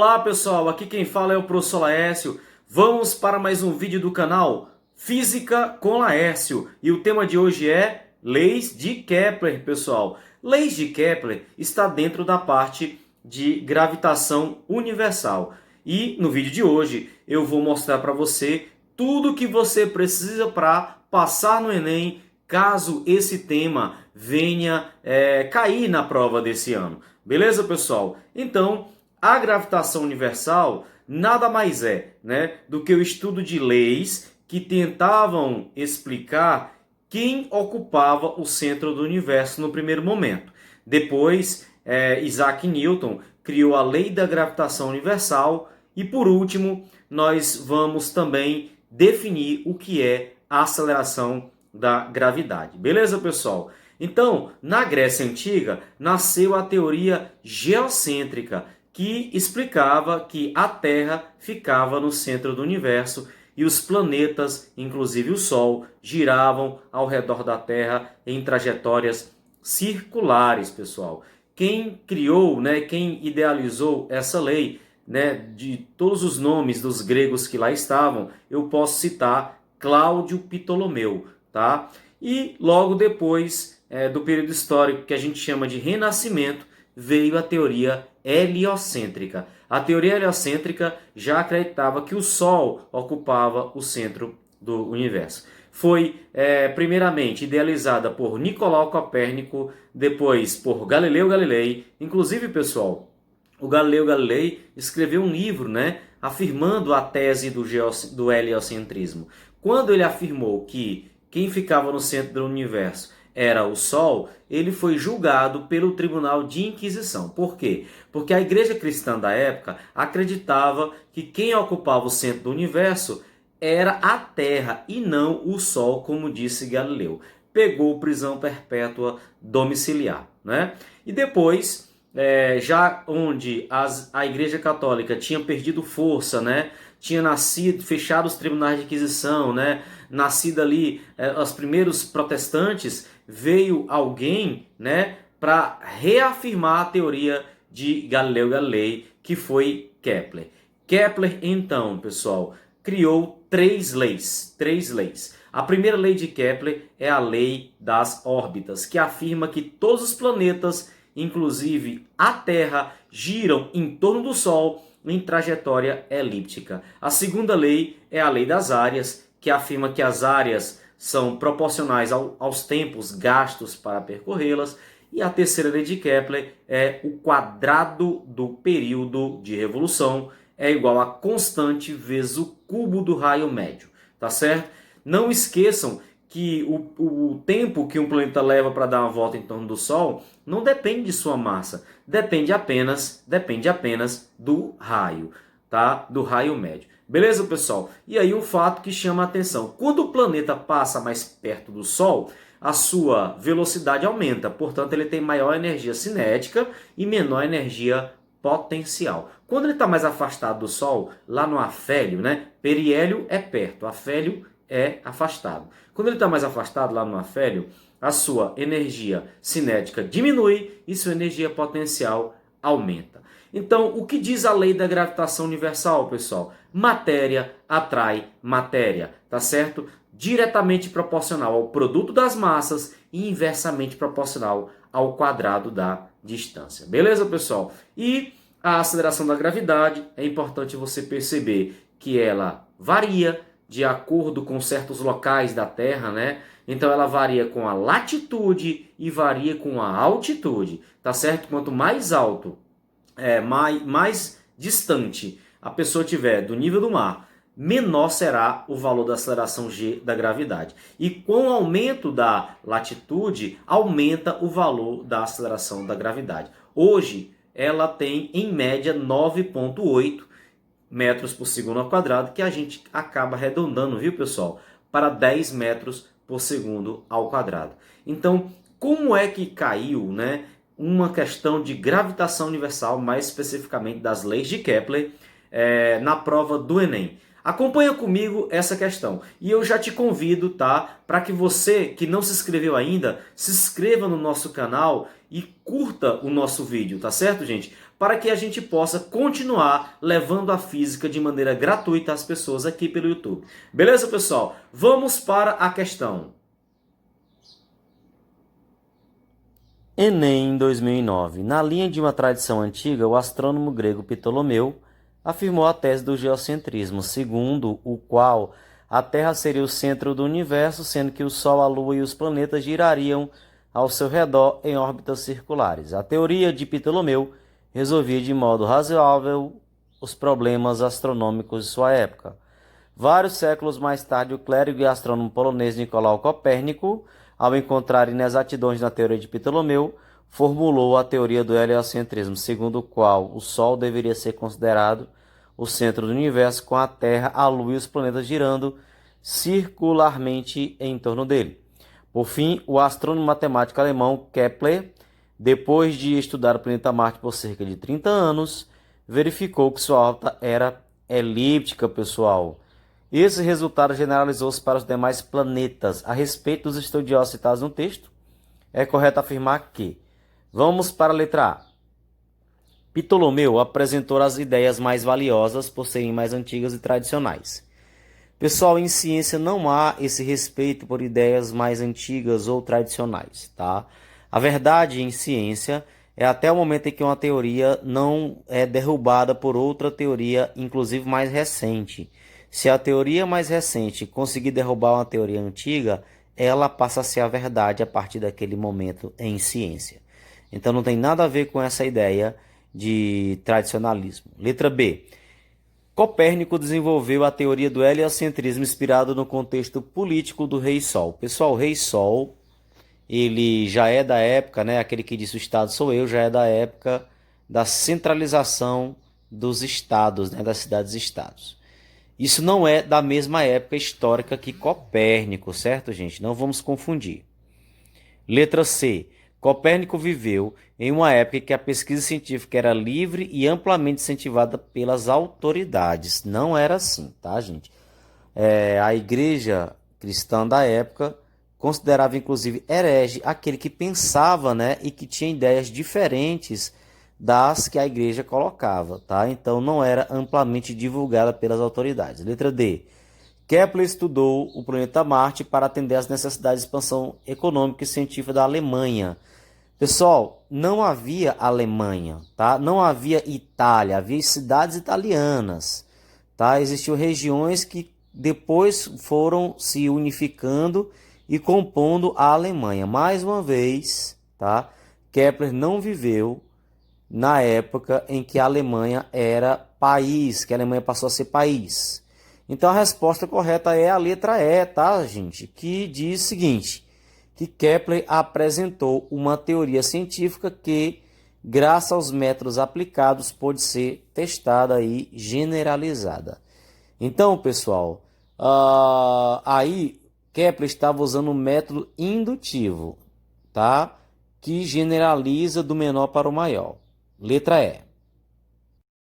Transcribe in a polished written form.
Olá pessoal, aqui quem fala é o professor Laércio. Vamos para mais um vídeo do canal Física com Laércio. E o tema de hoje é Leis de Kepler, pessoal. Leis de Kepler está dentro da parte de gravitação universal. E no vídeo de hoje eu vou mostrar para você tudo que você precisa para passar no Enem, caso esse tema venha cair na prova desse ano. Beleza, pessoal? Então, a gravitação universal nada mais é, do que o estudo de leis que tentavam explicar quem ocupava o centro do universo no primeiro momento. Depois, Isaac Newton criou a lei da gravitação universal e, por último, nós vamos também definir o que é a aceleração da gravidade. Beleza, pessoal? Então, na Grécia Antiga, nasceu a teoria geocêntrica, que explicava que a Terra ficava no centro do universo e os planetas, inclusive o Sol, giravam ao redor da Terra em trajetórias circulares, pessoal. Quem criou, quem idealizou essa lei, de todos os nomes dos gregos que lá estavam, eu posso citar Cláudio Ptolomeu, tá? E logo depois do período histórico que a gente chama de Renascimento, veio a teoria heliocêntrica. A teoria heliocêntrica já acreditava que o Sol ocupava o centro do universo. Foi primeiramente idealizada por Nicolau Copérnico, depois por Galileu Galilei. Inclusive, pessoal, o Galileu Galilei escreveu um livro, afirmando a tese do heliocentrismo. Quando ele afirmou que quem ficava no centro do universo era o Sol, ele foi julgado pelo Tribunal de Inquisição. Por quê? Porque a igreja cristã da época acreditava que quem ocupava o centro do universo era a Terra e não o Sol, como disse Galileu. Pegou prisão perpétua domiciliar. E depois, já onde a igreja católica tinha perdido força, tinha nascido, fechado os tribunais de Inquisição, nascido ali os primeiros protestantes, veio alguém, para reafirmar a teoria de Galileu Galilei, que foi Kepler. Kepler, então, pessoal, criou três leis. A primeira lei de Kepler é a lei das órbitas, que afirma que todos os planetas, inclusive a Terra, giram em torno do Sol em trajetória elíptica. A segunda lei é a lei das áreas, que afirma que as áreas são proporcionais aos tempos gastos para percorrê-las. E a terceira lei de Kepler é o quadrado do período de revolução é igual a constante vezes o cubo do raio médio. Tá certo? Não esqueçam que o tempo que um planeta leva para dar uma volta em torno do Sol não depende de sua massa, depende apenas do raio, tá? Do raio médio. Beleza, pessoal? E aí um fato que chama a atenção: quando o planeta passa mais perto do Sol, a sua velocidade aumenta, portanto ele tem maior energia cinética e menor energia potencial. Quando ele está mais afastado do Sol, lá no afélio, periélio é perto, afélio é afastado. Quando ele está mais afastado lá no afélio, a sua energia cinética diminui e sua energia potencial aumenta. Então, o que diz a lei da gravitação universal, pessoal? Matéria atrai matéria, tá certo? Diretamente proporcional ao produto das massas e inversamente proporcional ao quadrado da distância. Beleza, pessoal? E a aceleração da gravidade, é importante você perceber que ela varia de acordo com certos locais da Terra, Então ela varia com a latitude e varia com a altitude, tá certo? Quanto mais alto, mais distante a pessoa estiver do nível do mar, menor será o valor da aceleração G da gravidade. E com o aumento da latitude, aumenta o valor da aceleração da gravidade. Hoje, ela tem em média 9,8 metros por segundo ao quadrado, que a gente acaba arredondando, viu, pessoal, para 10 metros por segundo ao quadrado. Então, como é que caiu, uma questão de gravitação universal, mais especificamente das leis de Kepler, na prova do Enem? Acompanha comigo essa questão. E eu já te convido, tá? Para que você que não se inscreveu ainda, se inscreva no nosso canal e curta o nosso vídeo, tá certo, gente? para que a gente possa continuar levando a física de maneira gratuita às pessoas aqui pelo YouTube. Beleza, pessoal? Vamos para a questão. Enem 2009. Na linha de uma tradição antiga, o astrônomo grego Ptolomeu afirmou a tese do geocentrismo, segundo o qual a Terra seria o centro do universo, sendo que o Sol, a Lua e os planetas girariam ao seu redor em órbitas circulares. A teoria de Ptolomeu resolvia de modo razoável os problemas astronômicos de sua época. Vários séculos mais tarde, o clérigo e astrônomo polonês Nicolau Copérnico, ao encontrar inexatidões na teoria de Ptolomeu, formulou a teoria do heliocentrismo, segundo o qual o Sol deveria ser considerado o centro do universo, com a Terra, a Lua e os planetas girando circularmente em torno dele. Por fim, o astrônomo matemático alemão Kepler, depois de estudar o planeta Marte por cerca de 30 anos, verificou que sua órbita era elíptica, pessoal. Esse resultado generalizou-se para os demais planetas. A respeito dos estudiosos citados no texto, é correto afirmar que... Vamos para a letra A. Ptolomeu apresentou as ideias mais valiosas por serem mais antigas e tradicionais. Pessoal, em ciência não há esse respeito por ideias mais antigas ou tradicionais, tá? A verdade em ciência é até o momento em que uma teoria não é derrubada por outra teoria, inclusive mais recente. Se a teoria mais recente conseguir derrubar uma teoria antiga, ela passa a ser a verdade a partir daquele momento em ciência. Então não tem nada a ver com essa ideia de tradicionalismo. Letra B. Copérnico desenvolveu a teoria do heliocentrismo inspirado no contexto político do Rei Sol. Pessoal, o Rei Sol, ele já é da época, né? Aquele que disse o Estado sou eu, já é da época da centralização dos estados, né? Das cidades-estados. Isso não é da mesma época histórica que Copérnico, certo, gente? Não vamos confundir. Letra C. Copérnico viveu em uma época em que a pesquisa científica era livre e amplamente incentivada pelas autoridades. Não era assim, tá, gente? A igreja cristã da época considerava, inclusive, herege aquele que pensava, né, e que tinha ideias diferentes das que a igreja colocava, tá? Então não era amplamente divulgada pelas autoridades. Letra D. Kepler estudou o planeta Marte para atender às necessidades de expansão econômica e científica da Alemanha. Pessoal, não havia Alemanha, tá? Não havia Itália, havia cidades italianas, tá? Existiam regiões que depois foram se unificando e compondo a Alemanha. Mais uma vez, tá? Kepler não viveu na época em que a Alemanha era país, que a Alemanha passou a ser país. Então a resposta correta é a letra E, tá, gente? Que diz o seguinte, que Kepler apresentou uma teoria científica que, graças aos métodos aplicados, pôde ser testada e generalizada. Então, pessoal, aí Kepler estava usando um método indutivo, tá? Que generaliza do menor para o maior. Letra E.